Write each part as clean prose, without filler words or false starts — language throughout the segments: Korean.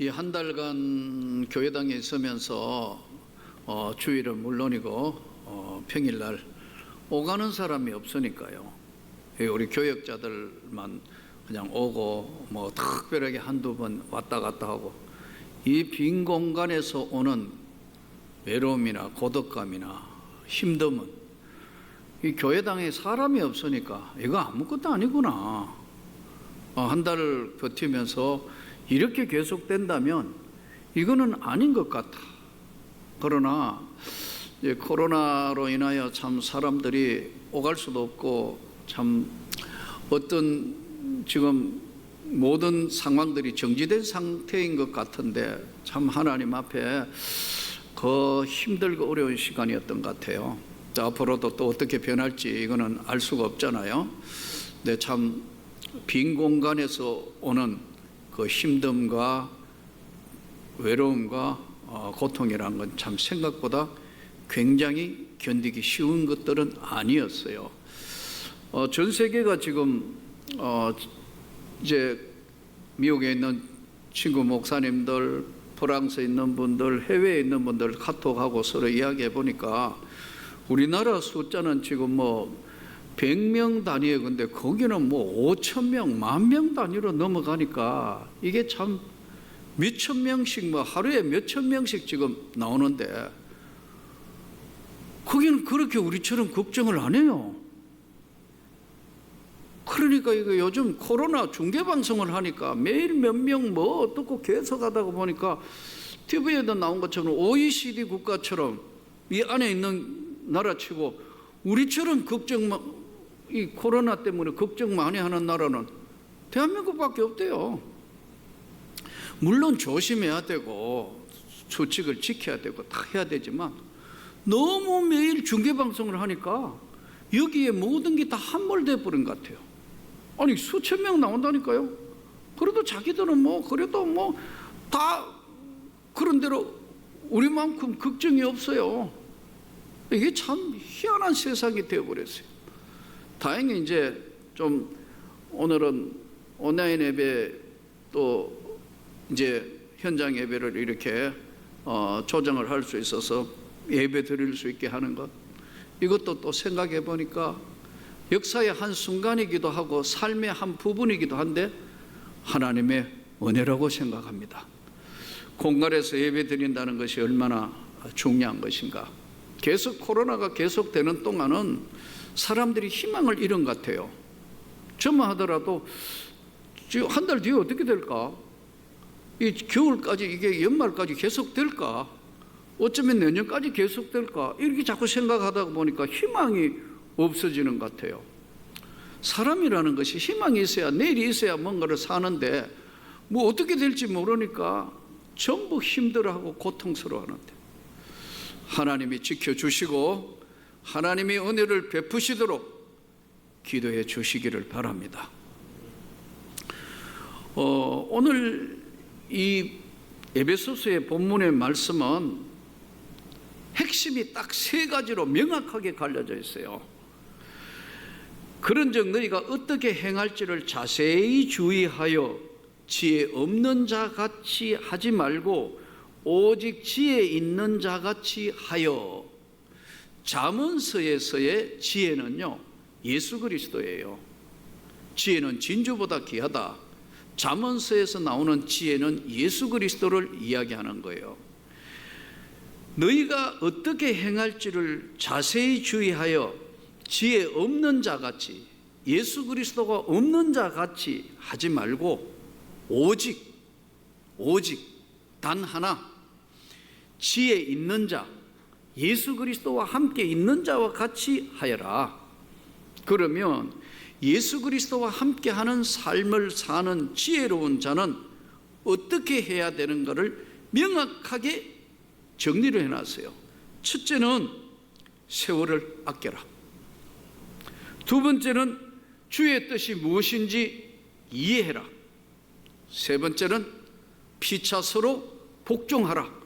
이 한 달간 교회당에 있으면서 주일은 물론이고 평일날 오가는 사람이 없으니까요. 우리 교역자들만 그냥 오고 뭐 특별하게 한두 번 왔다 갔다 하고, 이 빈 공간에서 오는 외로움이나 고독감이나 힘듦은 이 교회당에 사람이 없으니까 이거 아무것도 아니구나. 한 달 버티면서 이렇게 계속된다면 이거는 아닌 것 같아. 그러나 이제 코로나로 인하여 참 사람들이 오갈 수도 없고, 참 어떤 지금 모든 상황들이 정지된 상태인 것 같은데, 참 하나님 앞에 그 힘들고 어려운 시간이었던 것 같아요. 앞으로도 또 어떻게 변할지 이거는 알 수가 없잖아요. 근데 참 빈 공간에서 오는 그 힘듦과 외로움과 고통이라는 건 참 생각보다 굉장히 견디기 쉬운 것들은 아니었어요. 전 세계가 지금 이제 미국에 있는 친구 목사님들, 프랑스에 있는 분들, 해외에 있는 분들 카톡하고 서로 이야기해 보니까 우리나라 숫자는 지금 뭐 100명 단위에, 근데 거기는 뭐 5,000명, 10,000명 단위로 넘어가니까 이게 참 몇천 명씩, 뭐 하루에 몇천 명씩 지금 나오는데, 거기는 그렇게 우리처럼 걱정을 안 해요. 그러니까 이거 요즘 코로나 중계방송을 하니까 매일 몇 명 뭐 어떻고 계속 하다가 보니까 TV에도 나온 것처럼 OECD 국가처럼 이 안에 있는 나라치고 우리처럼 이 코로나 때문에 걱정 많이 하는 나라는 대한민국밖에 없대요. 물론 조심해야 되고 수칙을 지켜야 되고 다 해야 되지만, 너무 매일 중계방송을 하니까 여기에 모든 게 다 함몰돼 버린 것 같아요. 아니 수천 명 나온다니까요. 그래도 자기들은 뭐 그래도 뭐 다 그런 대로 우리만큼 걱정이 없어요. 이게 참 희한한 세상이 되어버렸어요. 다행히 이제 좀 오늘은 온라인 예배, 또 이제 현장 예배를 이렇게 조정을 할 수 있어서 예배 드릴 수 있게 하는 것, 이것도 또 생각해 보니까 역사의 한 순간이기도 하고 삶의 한 부분이기도 한데 하나님의 은혜라고 생각합니다. 공간에서 예배 드린다는 것이 얼마나 중요한 것인가. 계속 코로나가 계속되는 동안은 사람들이 희망을 잃은 것 같아요. 저만 하더라도 지금 한 달 뒤에 어떻게 될까? 이 겨울까지, 이게 연말까지 계속 될까? 어쩌면 내년까지 계속 될까? 이렇게 자꾸 생각하다 보니까 희망이 없어지는 것 같아요. 사람이라는 것이 희망이 있어야, 내일이 있어야 뭔가를 사는데 뭐 어떻게 될지 모르니까 전부 힘들어하고 고통스러워하는데, 하나님이 지켜주시고 하나님이 은혜를 베푸시도록 기도해 주시기를 바랍니다. 오늘 이 에베소서의 본문의 말씀은 핵심이 딱 세 가지로 명확하게 갈려져 있어요. 그런즉 너희가 어떻게 행할지를 자세히 주의하여 지혜 없는 자 같이 하지 말고 오직 지혜 있는 자 같이 하여. 잠언서에서의 지혜는요, 예수 그리스도예요. 지혜는 진주보다 귀하다. 잠언서에서 나오는 지혜는 예수 그리스도를 이야기하는 거예요. 너희가 어떻게 행할지를 자세히 주의하여 지혜 없는 자 같이, 예수 그리스도가 없는 자 같이 하지 말고 오직 단 하나, 지혜 있는 자, 예수 그리스도와 함께 있는 자와 같이 하여라. 그러면 예수 그리스도와 함께하는 삶을 사는 지혜로운 자는 어떻게 해야 되는가를 명확하게 정리를 해놨어요. 첫째는 세월을 아껴라. 두 번째는 주의 뜻이 무엇인지 이해해라. 세 번째는 피차 서로 복종하라.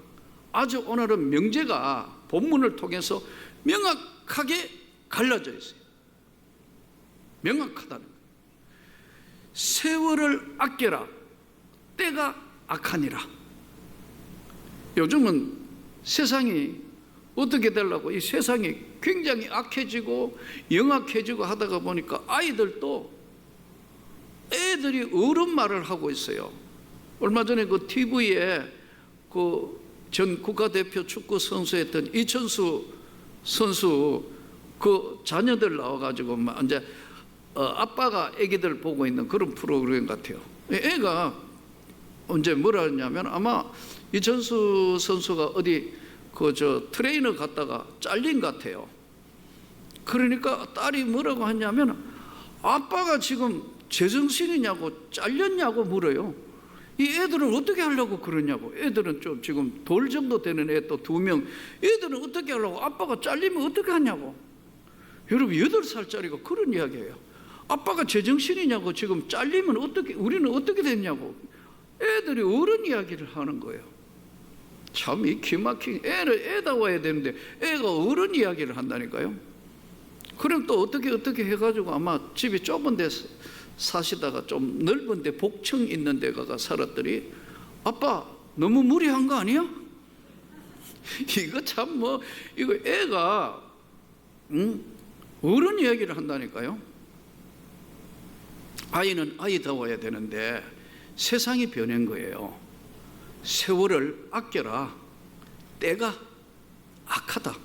아주 오늘은 명제가 본문을 통해서 명확하게 갈라져 있어요. 명확하다는 거예요. 세월을 아껴라. 때가 악하니라. 요즘은 세상이 어떻게 되려고 이 세상이 굉장히 악해지고 영악해지고 하다가 보니까 애들이 어른 말을 하고 있어요. 얼마 전에 그 TV에 그 전 국가대표 축구 선수였던 이천수 선수 그 자녀들 나와가지고 막 이제 아빠가 애기들 보고 있는 그런 프로그램 같아요. 애가 언제 뭐라 했냐면 아마 이천수 선수가 어디 트레이너 갔다가 잘린 것 같아요. 그러니까 딸이 뭐라고 하냐면 아빠가 지금 제정신이냐고 잘렸냐고 물어요. 이 애들은 어떻게 하려고 그러냐고. 애들은 좀 지금 돌 정도 되는 애 또 2명. 애들은 어떻게 하려고 아빠가 잘리면 어떻게 하냐고. 여러분 8살짜리가 그런 이야기예요. 아빠가 제정신이냐고 지금 잘리면 우리는 어떻게 됐냐고. 애들이 어른 이야기를 하는 거예요. 참 이 기막힌 애다워야 되는데 애가 어른 이야기를 한다니까요. 그럼 또 어떻게 해가지고 아마 집이 좁은 데 사시다가 좀 넓은 데 복층 있는 데 가가 살았더니 아빠 너무 무리한 거 아니야? 이거 참 이거 애가 어른 이야기를 한다니까요. 아이는 아이다워야 되는데 세상이 변한 거예요. 세월을 아껴라. 때가 악하다.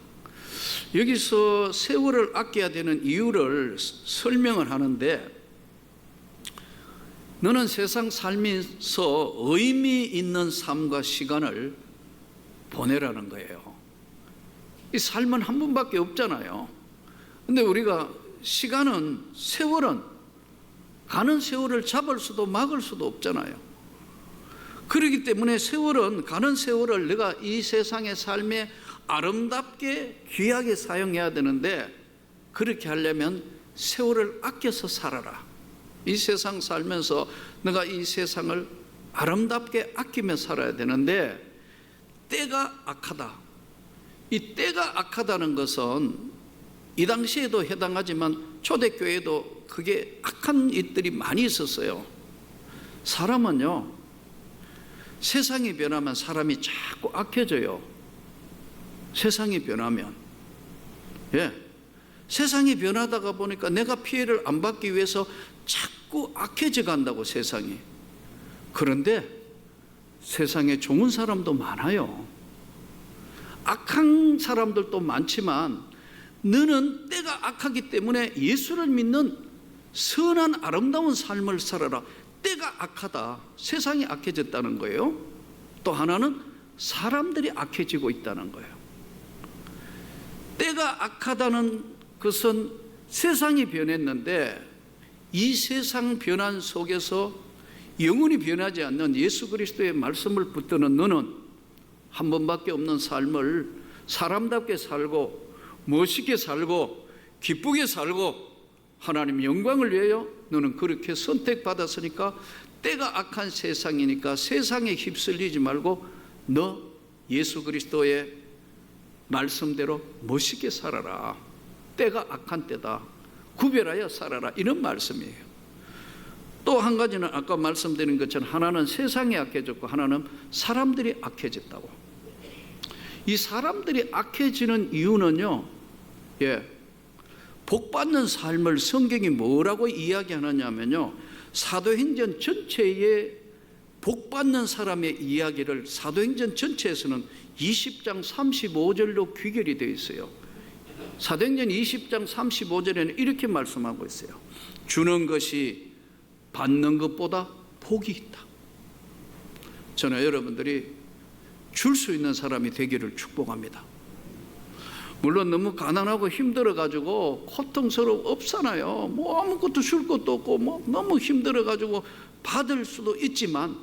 여기서 세월을 아껴야 되는 이유를 설명을 하는데 너는 세상 살면서 의미 있는 삶과 시간을 보내라는 거예요. 이 삶은 한 번밖에 없잖아요. 근데 우리가 세월은 가는 세월을 잡을 수도 막을 수도 없잖아요. 그렇기 때문에 가는 세월을 내가 이 세상의 삶에 아름답게 귀하게 사용해야 되는데 그렇게 하려면 세월을 아껴서 살아라. 이 세상 살면서 내가 이 세상을 아름답게 아끼며 살아야 되는데 때가 악하다. 이 때가 악하다는 것은 이 당시에도 해당하지만 초대교회에도 그게 악한 일들이 많이 있었어요. 사람은요, 세상이 변하면 사람이 자꾸 악해져요. 세상이 변하면. 세상이 변하다가 보니까 내가 피해를 안 받기 위해서 자꾸 악해져 간다고 세상이. 그런데 세상에 좋은 사람도 많아요. 악한 사람들도 많지만 너는 때가 악하기 때문에 예수를 믿는 선한 아름다운 삶을 살아라. 때가 악하다. 세상이 악해졌다는 거예요. 또 하나는 사람들이 악해지고 있다는 거예요. 때가 악하다는 것은 세상이 변했는데 이 세상 변환 속에서 영원히 변하지 않는 예수 그리스도의 말씀을 붙드는 너는 한 번밖에 없는 삶을 사람답게 살고 멋있게 살고 기쁘게 살고 하나님 영광을 위하여 너는 그렇게 선택받았으니까 때가 악한 세상이니까 세상에 휩쓸리지 말고 너 예수 그리스도의 말씀대로 멋있게 살아라. 때가 악한 때다. 구별하여 살아라. 이런 말씀이에요. 또 한 가지는 아까 말씀드린 것처럼 하나는 세상이 악해졌고 하나는 사람들이 악해졌다고. 이 사람들이 악해지는 이유는요, 복받는 삶을 성경이 뭐라고 이야기하느냐면요, 사도행전 전체의 복받는 사람의 이야기를 사도행전 전체에서는 20장 35절로 귀결이 되어 있어요. 사도행전 20장 35절에는 이렇게 말씀하고 있어요. 주는 것이 받는 것보다 복이 있다. 저는 여러분들이 줄 수 있는 사람이 되기를 축복합니다. 물론 너무 가난하고 힘들어가지고 고통스러워 없잖아요. 뭐 아무것도 줄 것도 없고 뭐 너무 힘들어가지고 받을 수도 있지만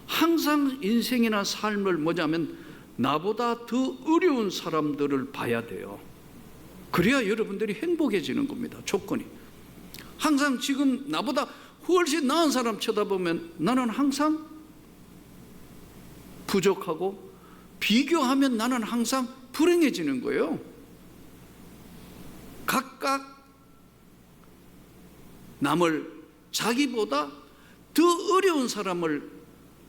항상 인생이나 삶을 뭐냐면 나보다 더 어려운 사람들을 봐야 돼요. 그래야 여러분들이 행복해지는 겁니다. 조건이. 항상 지금 나보다 훨씬 나은 사람 쳐다보면 나는 항상 부족하고 비교하면 나는 항상 불행해지는 거예요. 각각 남을 자기보다 더 어려운 사람을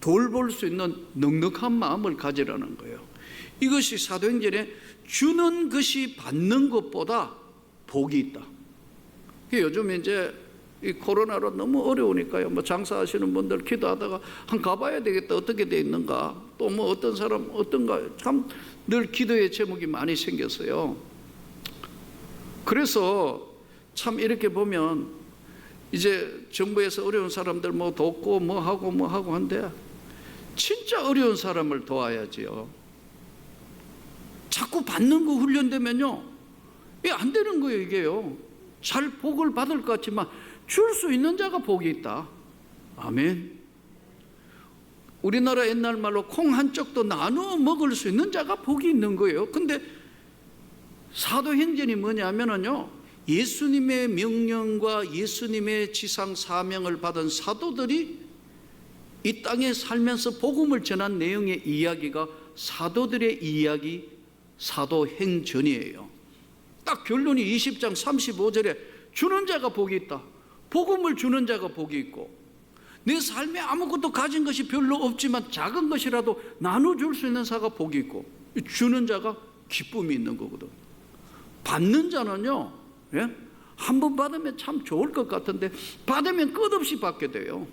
돌볼 수 있는 넉넉한 마음을 가지라는 거예요. 이것이 사도행전에 주는 것이 받는 것보다 복이 있다. 요즘 이제 이 코로나로 너무 어려우니까요. 뭐 장사하시는 분들 기도하다가 한 가봐야 되겠다. 어떻게 돼 있는가. 또 뭐 어떤 사람 어떤가. 참 늘 기도의 제목이 많이 생겼어요. 그래서 참 이렇게 보면 이제 정부에서 어려운 사람들 뭐 돕고 뭐 하고 한데 진짜 어려운 사람을 도와야지요. 자꾸 받는 거 훈련되면요, 이게 안 되는 거예요. 이게요, 잘 복을 받을 것 같지만 줄 수 있는 자가 복이 있다. 아멘. 우리나라 옛날 말로 콩 한 쪽도 나누어 먹을 수 있는 자가 복이 있는 거예요. 근데 사도행전이 뭐냐면요, 예수님의 명령과 예수님의 지상 사명을 받은 사도들이 이 땅에 살면서 복음을 전한 내용의 이야기가 사도들의 이야기, 사도행전이에요. 딱 결론이 20장 35절에 주는 자가 복이 있다. 복음을 주는 자가 복이 있고, 내 삶에 아무것도 가진 것이 별로 없지만 작은 것이라도 나눠줄 수 있는 자가 복이 있고, 주는 자가 기쁨이 있는 거거든. 받는 자는요, 한 번 받으면 참 좋을 것 같은데 받으면 끝없이 받게 돼요.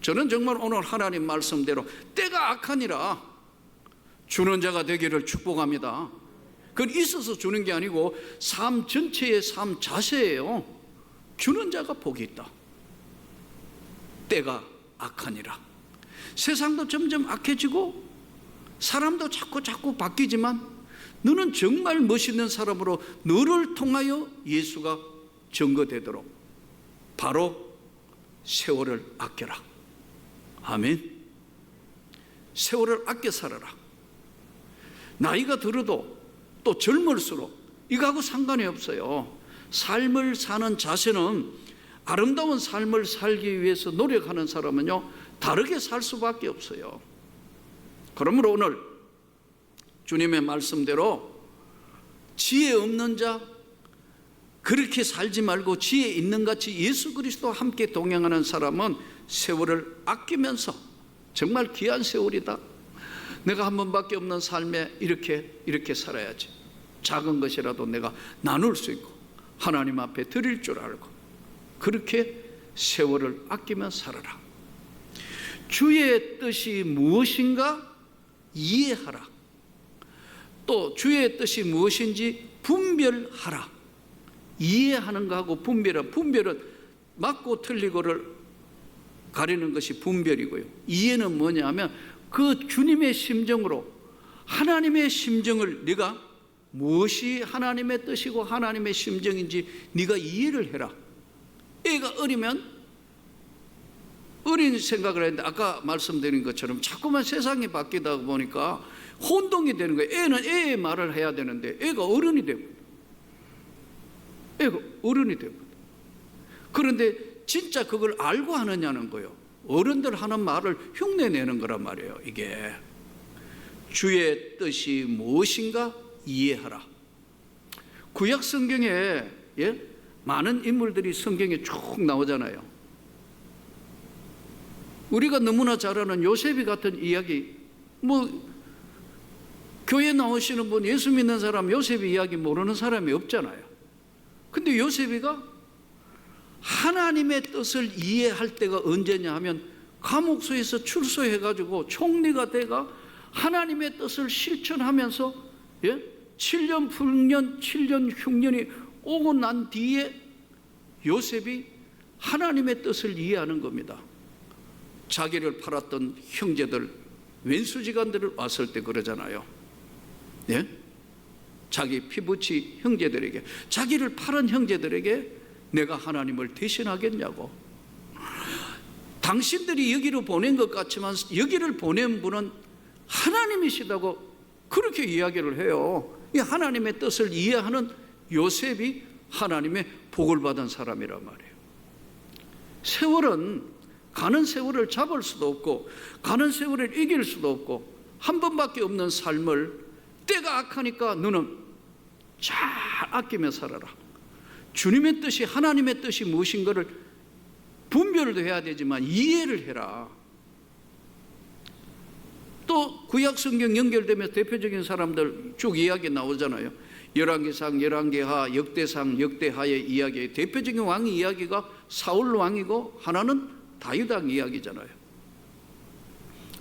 저는 정말 오늘 하나님 말씀대로 때가 악하니라 주는 자가 되기를 축복합니다. 그건 있어서 주는 게 아니고 삶 전체의 삶 자세예요. 주는 자가 복이 있다. 때가 악하니라. 세상도 점점 악해지고 사람도 자꾸 바뀌지만 너는 정말 멋있는 사람으로 너를 통하여 예수가 증거되도록 바로 세월을 아껴라. 아멘. 세월을 아껴 살아라. 나이가 들어도 또 젊을수록 이거하고 상관이 없어요. 삶을 사는 자세는, 아름다운 삶을 살기 위해서 노력하는 사람은요, 다르게 살 수밖에 없어요. 그러므로 오늘 주님의 말씀대로 지혜 없는 자, 그렇게 살지 말고 지혜 있는 같이 예수 그리스도와 함께 동행하는 사람은 세월을 아끼면서, 정말 귀한 세월이다, 내가 한 번밖에 없는 삶에 이렇게 살아야지, 작은 것이라도 내가 나눌 수 있고 하나님 앞에 드릴 줄 알고 그렇게 세월을 아끼며 살아라. 주의 뜻이 무엇인가 이해하라. 또 주의 뜻이 무엇인지 분별하라. 이해하는 것하고 분별은 맞고 틀리고를 가리는 것이 분별이고요, 이해는 뭐냐면 그 주님의 심정으로, 하나님의 심정을 네가 무엇이 하나님의 뜻이고 하나님의 심정인지 네가 이해를 해라. 애가 어리면 어린 생각을 했는데 아까 말씀드린 것처럼 자꾸만 세상이 바뀌다 보니까 혼동이 되는 거예요. 애는 애의 말을 해야 되는데 애가 어른이 되고, 그런데 진짜 그걸 알고 하느냐는 거예요. 어른들 하는 말을 흉내내는 거란 말이에요. 이게 주의 뜻이 무엇인가 이해하라. 구약 성경에 많은 인물들이 성경에 쭉 나오잖아요. 우리가 너무나 잘 아는 요셉이 같은 이야기, 뭐 교회 나오시는 분, 예수 믿는 사람 요셉이 이야기 모르는 사람이 없잖아요. 근데 요셉이가 하나님의 뜻을 이해할 때가 언제냐 하면 감옥소에서 출소해가지고 총리가 돼가 하나님의 뜻을 실천하면서 7년 풍년 7년 흉년이 오고 난 뒤에 요셉이 하나님의 뜻을 이해하는 겁니다. 자기를 팔았던 형제들, 왼수지간들을 왔을 때 그러잖아요. 자기 피부치 형제들에게, 자기를 팔은 형제들에게 내가 하나님을 대신하겠냐고. 당신들이 여기로 보낸 것 같지만 여기를 보낸 분은 하나님이시다고 그렇게 이야기를 해요. 이 하나님의 뜻을 이해하는 요셉이 하나님의 복을 받은 사람이란 말이에요. 세월은 가는 세월을 잡을 수도 없고 가는 세월을 이길 수도 없고 한 번밖에 없는 삶을 때가 악하니까 너는 잘 아끼며 살아라. 주님의 뜻이, 하나님의 뜻이 무엇인가를 분별도 해야 되지만 이해를 해라. 또 구약 성경 연결되면서 대표적인 사람들 쭉 이야기 나오잖아요. 열왕기상, 열왕기하, 역대상, 역대하의 이야기. 대표적인 왕의 이야기가 사울 왕이고 하나는 다윗 왕 이야기잖아요.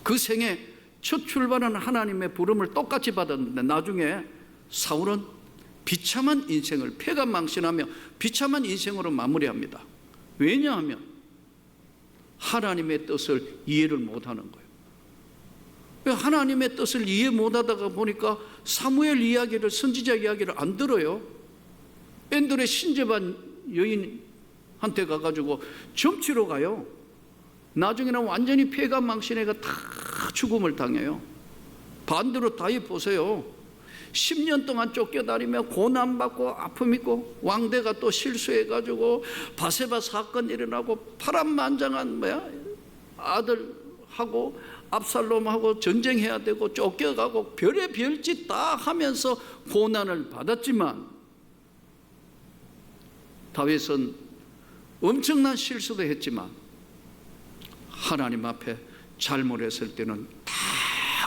그 생에 첫 출발한 하나님의 부름을 똑같이 받았는데 나중에 사울은 비참한 인생을 패관망신하며 비참한 인생으로 마무리합니다. 왜냐하면 하나님의 뜻을 이해를 못하는 거예요. 하나님의 뜻을 이해 못하다가 보니까 사무엘 이야기를, 선지자 이야기를 안 들어요. 엔돌의 신접한 여인한테 가가지고 점치러 가요. 나중에는 완전히 패관망신해가 다 죽음을 당해요. 반대로 다윗 보세요. 10년 동안 쫓겨다니며 고난받고 아픔 있고, 왕대가 또 실수해가지고 바세바 사건 일어나고 파란만장한 아들하고 압살롬하고 전쟁해야 되고 쫓겨가고 별의 별짓 다 하면서 고난을 받았지만, 다윗은 엄청난 실수도 했지만 하나님 앞에 잘못했을 때는 다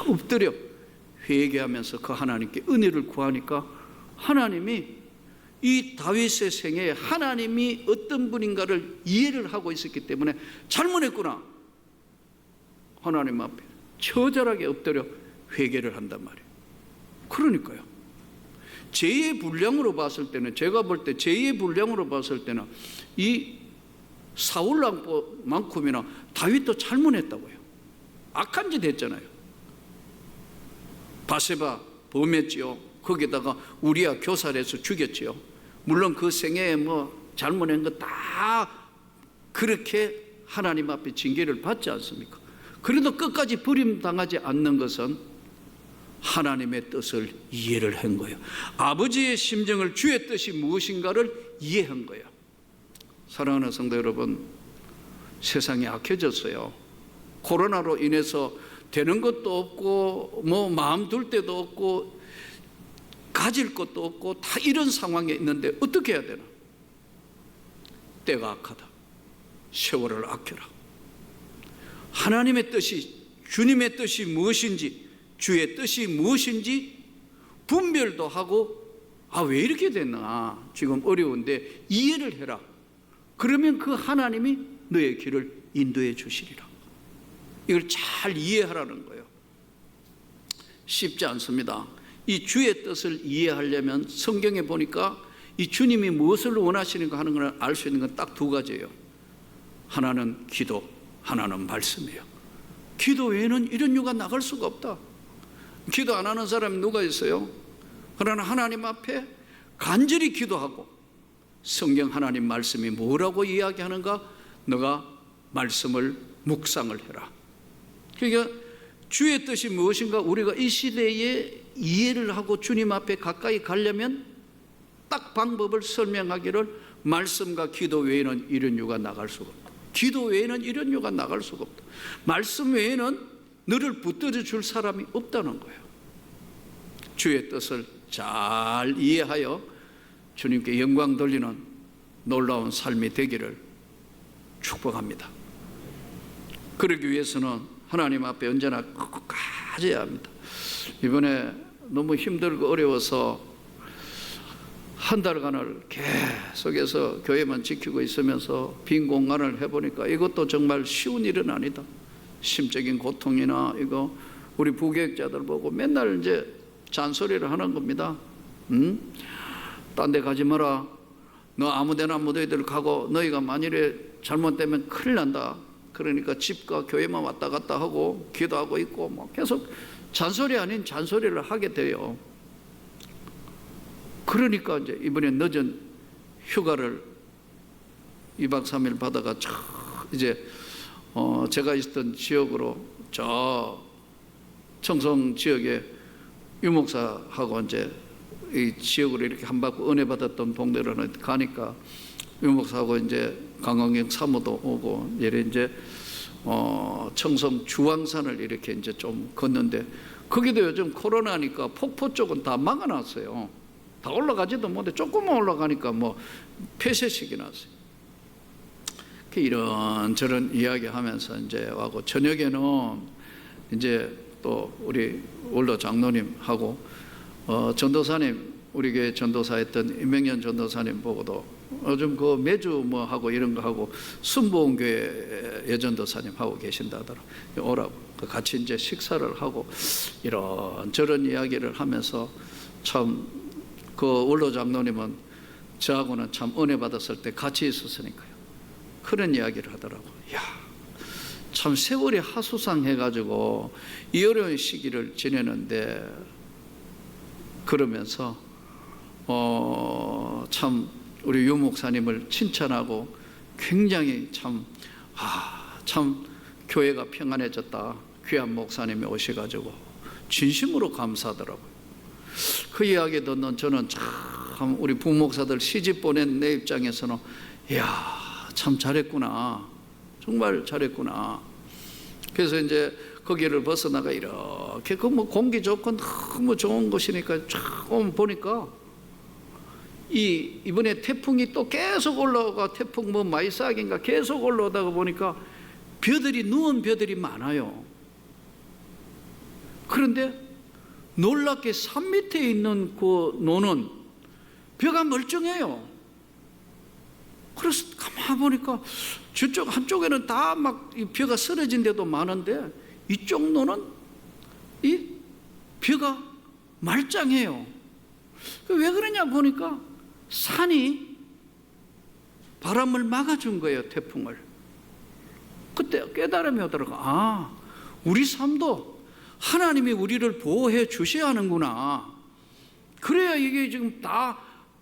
엎드려 회개하면서 그 하나님께 은혜를 구하니까 하나님이 이 다윗의 생애에 하나님이 어떤 분인가를 이해를 하고 있었기 때문에 잘못했구나, 하나님 앞에 처절하게 엎드려 회개를 한단 말이에요. 그러니까요, 죄의 분량으로 봤을 때는, 제가 볼 때 죄의 분량으로 봤을 때는 이 사울왕만큼이나 다윗도 잘못했다고요. 악한 짓 했잖아요. 바세바 범했지요. 거기다가 우리야 교살해서 죽였지요. 물론 그 생애에 잘못한 거 다 그렇게 하나님 앞에 징계를 받지 않습니까? 그래도 끝까지 버림당하지 않는 것은 하나님의 뜻을 이해를 한 거예요. 아버지의 심정을, 주의 뜻이 무엇인가를 이해한 거예요. 사랑하는 성도 여러분, 세상이 악해졌어요. 코로나로 인해서 되는 것도 없고 마음 둘 데도 없고 가질 것도 없고 다 이런 상황에 있는데 어떻게 해야 되나? 때가 악하다. 세월을 아껴라. 하나님의 뜻이, 주님의 뜻이 무엇인지, 주의 뜻이 무엇인지 분별도 하고, 왜 이렇게 됐나, 지금 어려운데 이해를 해라. 그러면 그 하나님이 너의 길을 인도해 주시리라. 이걸 잘 이해하라는 거예요. 쉽지 않습니다. 이 주의 뜻을 이해하려면 성경에 보니까 이 주님이 무엇을 원하시는가 하는 걸 알 수 있는 건 딱 두 가지예요. 하나는 기도, 하나는 말씀이에요. 기도 외에는 이런 유가 나갈 수가 없다. 기도 안 하는 사람이 누가 있어요? 그러나 하나님 앞에 간절히 기도하고 성경 하나님 말씀이 뭐라고 이야기하는가, 너가 말씀을 묵상을 해라. 그러니까 주의 뜻이 무엇인가 우리가 이 시대에 이해를 하고 주님 앞에 가까이 가려면 딱 방법을 설명하기를, 말씀과 기도 외에는 이런 유가 나갈 수가 없다. 기도 외에는 이런 유가 나갈 수가 없다. 말씀 외에는 너를 붙들어 줄 사람이 없다는 거예요. 주의 뜻을 잘 이해하여 주님께 영광 돌리는 놀라운 삶이 되기를 축복합니다. 그러기 위해서는 하나님 앞에 언제나 끝까지 해야 합니다. 이번에 너무 힘들고 어려워서 한 달간을 계속해서 교회만 지키고 있으면서 빈 공간을 해보니까 이것도 정말 쉬운 일은 아니다. 심적인 고통이나 이거 우리 부교육자들 보고 맨날 이제 잔소리를 하는 겁니다. 딴 데 가지 마라. 너 아무데나 무더기들 가고 너희가 만일에 잘못되면 큰일 난다. 그러니까 집과 교회만 왔다 갔다 하고 기도하고 있고 계속 잔소리 아닌 잔소리를 하게 돼요. 그러니까 이제 이번에 늦은 휴가를 2박 3일 받아가 이제 제가 있었던 지역으로 저 청송 지역에 유목사하고 이제 이 지역으로 이렇게 한 바퀴 은혜 받았던 동네로 가니까 유목사하고 이제 강강경 사모도 오고 예래 이제 청송 주황산을 이렇게 이제 좀 걷는데 거기도 요즘 코로나니까 폭포 쪽은 다 막아놨어요. 다 올라가지도 못해. 조금만 올라가니까 폐쇄식이 났어요. 이런저런 이야기하면서 이제 하고 저녁에는 이제 또 우리 원로 장로님하고 전도사님, 우리 교회 전도사였던 임명년 전도사님 보고도 요즘 그 매주 뭐 하고 이런 거 하고 순복음교회 여전도사님 하고 계신다더라. 오라고 같이 이제 식사를 하고 이런저런 이야기를 하면서 참 그 원로 장로님은 저하고는 참 은혜 받았을 때 같이 있었으니까요. 그런 이야기를 하더라고. 야, 참 세월이 하수상해가지고 이 어려운 시기를 지내는데 그러면서 참 우리 유 목사님을 칭찬하고 굉장히 참 교회가 평안해졌다. 귀한 목사님이 오셔가지고 진심으로 감사하더라고요. 그 이야기 듣는 저는 참 우리 부목사들 시집 보낸 내 입장에서는 이야, 참 잘했구나. 정말 잘했구나. 그래서 이제 거기를 벗어나가 이렇게 그 뭐 공기 좋고 너무 좋은 곳이니까 쫙 오면 보니까 이번에 태풍이 또 계속 올라오가 태풍 뭐 마이삭인가 계속 올라오다가 보니까 벼들이 누운 벼들이 많아요. 그런데 놀랍게 산 밑에 있는 그 노는 벼가 멀쩡해요. 그래서 가만 보니까 저쪽 한쪽에는 다 막 벼가 쓰러진 데도 많은데 이쪽 노는 이 벼가 말짱해요. 왜 그러냐 보니까 산이 바람을 막아준 거예요, 태풍을. 그때 깨달음이 오더라고. 우리 삶도 하나님이 우리를 보호해 주셔야 하는구나. 그래야 이게 지금 다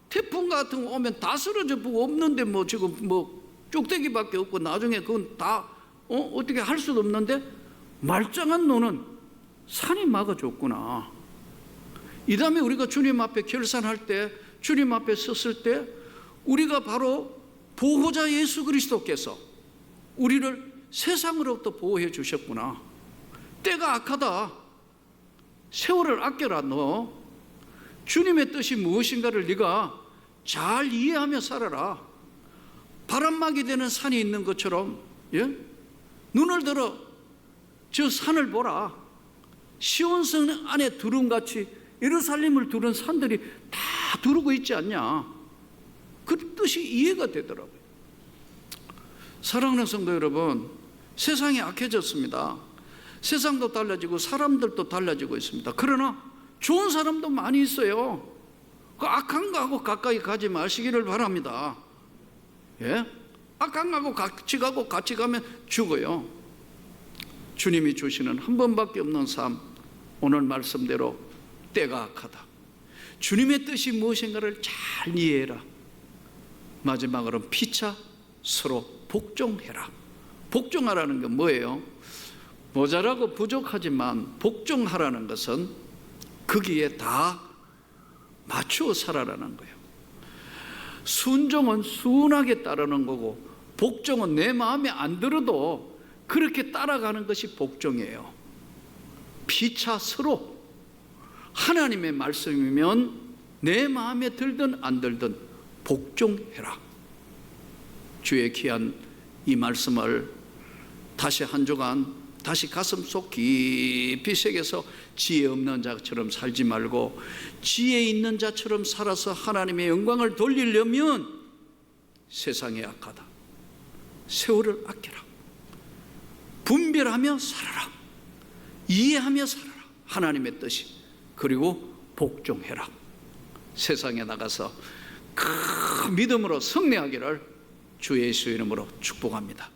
태풍 같은 거 오면 다 쓰러져 보고 없는데 뭐 지금 뭐 쭉대기밖에 없고 나중에 그건 다 어떻게 할 수도 없는데 말짱한 노는 산이 막아줬구나. 이 다음에 우리가 주님 앞에 결산할 때, 주님 앞에 섰을 때 우리가 바로 보호자 예수 그리스도께서 우리를 세상으로부터 보호해 주셨구나. 때가 악하다. 세월을 아껴라. 너 주님의 뜻이 무엇인가를 네가 잘 이해하며 살아라. 바람막이 되는 산이 있는 것처럼, 예? 눈을 들어 저 산을 보라. 시온성 안에 두름같이 예루살렘을 두른 산들이 다 두르고 있지 않냐. 그 뜻이 이해가 되더라고요. 사랑하는 성도 여러분, 세상이 악해졌습니다. 세상도 달라지고 사람들도 달라지고 있습니다. 그러나 좋은 사람도 많이 있어요. 그 악한 거하고 가까이 가지 마시기를 바랍니다. 예? 악한 거하고 같이 가면 죽어요. 주님이 주시는 한 번밖에 없는 삶, 오늘 말씀대로 때가 악하다. 주님의 뜻이 무엇인가를 잘 이해해라. 마지막으로 피차 서로 복종해라. 복종하라는 건 뭐예요? 모자라고 부족하지만 복종하라는 것은 거기에 다 맞추어 살아라는 거예요. 순종은 순하게 따르는 거고 복종은 내 마음에 안 들어도 그렇게 따라가는 것이 복종이에요. 피차 서로 하나님의 말씀이면 내 마음에 들든 안 들든 복종해라. 주의 귀한 이 말씀을 다시 한 주간 다시 가슴속 깊이 새겨서 지혜 없는 자처럼 살지 말고 지혜 있는 자처럼 살아서 하나님의 영광을 돌리려면 세상에 악하다. 세월을 아껴라. 분별하며 살아라. 이해하며 살아라. 하나님의 뜻이. 그리고 복종해라. 세상에 나가서 큰 믿음으로 승리하기를 주 예수 이름으로 축복합니다.